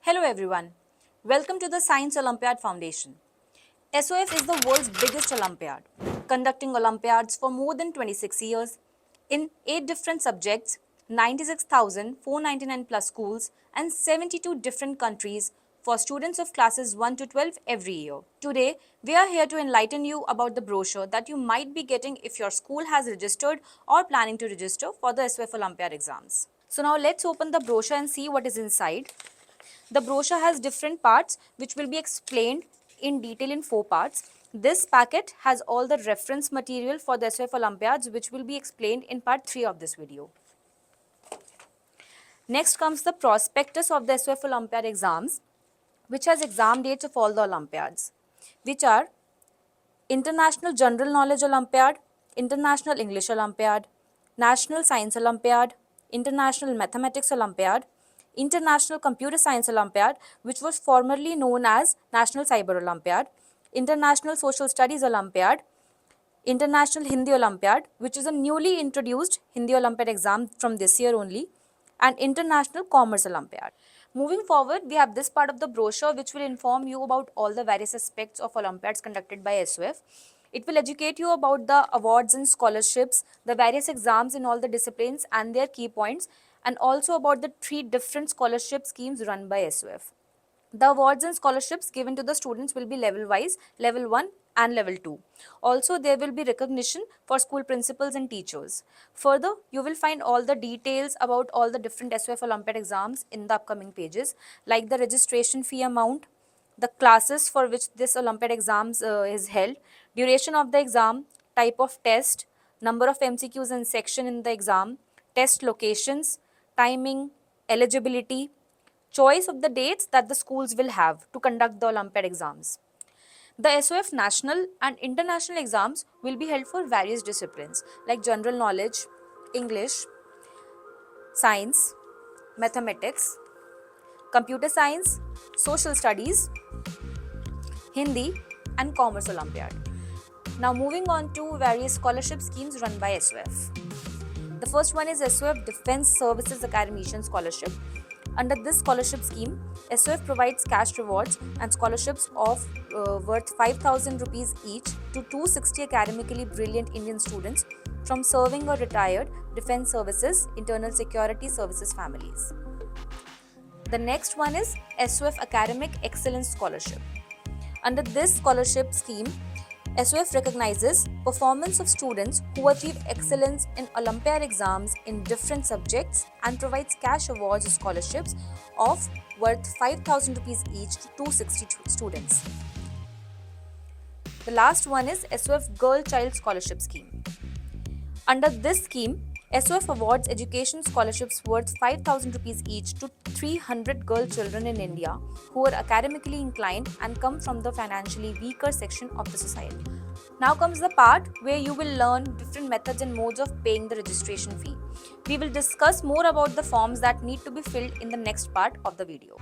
Hello everyone, welcome to the Science Olympiad Foundation. SOF is the world's biggest Olympiad, conducting Olympiads for more than 26 years in 8 different subjects, 96,499 plus schools and 72 different countries for students of classes 1 to 12 every year. Today, we are here to enlighten you about the brochure that you might be getting if your school has registered or planning to register for the SOF Olympiad exams. So now let's open the brochure and see what is inside. The brochure has different parts which will be explained in detail in 4 parts. This packet has all the reference material for the SOF Olympiads which will be explained in part 3 of this video. Next comes the prospectus of the SOF Olympiad exams, which has exam dates of all the Olympiads, which are International General Knowledge Olympiad, International English Olympiad, National Science Olympiad, International Mathematics Olympiad, International Computer Science Olympiad, which was formerly known as National Cyber Olympiad, International Social Studies Olympiad, International Hindi Olympiad, which is a newly introduced Hindi Olympiad exam from this year only, and International Commerce Olympiad. Moving forward, we have this part of the brochure which will inform you about all the various aspects of Olympiads conducted by SOF. It will educate you about the awards and scholarships, the various exams in all the disciplines and their key points, and also about the 3 different scholarship schemes run by SOF. The awards and scholarships given to the students will be level-wise, level 1 and level 2. Also, there will be recognition for school principals and teachers. Further, you will find all the details about all the different SOF Olympiad exams in the upcoming pages, like the registration fee amount, the classes for which this Olympiad exams is held, duration of the exam, type of test, number of MCQs and section in the exam, test locations, timing, eligibility, choice of the dates that the schools will have to conduct the Olympiad exams. The SOF national and international exams will be held for various disciplines like general knowledge, English, science, mathematics, computer science, social studies, Hindi and Commerce Olympiad. Now moving on to various scholarship schemes run by SOF. The first one is SOF Defence Services Academician Scholarship. Under this scholarship scheme, SOF provides cash rewards and scholarships of worth 5,000 rupees each to 260 academically brilliant Indian students from serving or retired Defence Services, Internal Security Services families. The next one is SOF Academic Excellence Scholarship. Under this scholarship scheme, SOF recognizes performance of students who achieve excellence in Olympiad exams in different subjects and provides cash awards or scholarships of worth 5,000 rupees each to 260 students. The last one is SOF Girl Child Scholarship Scheme. Under this scheme, SOF awards education scholarships worth 5,000 rupees each to 300 girl children in India who are academically inclined and come from the financially weaker section of the society. Now comes the part where you will learn different methods and modes of paying the registration fee. We will discuss more about the forms that need to be filled in the next part of the video.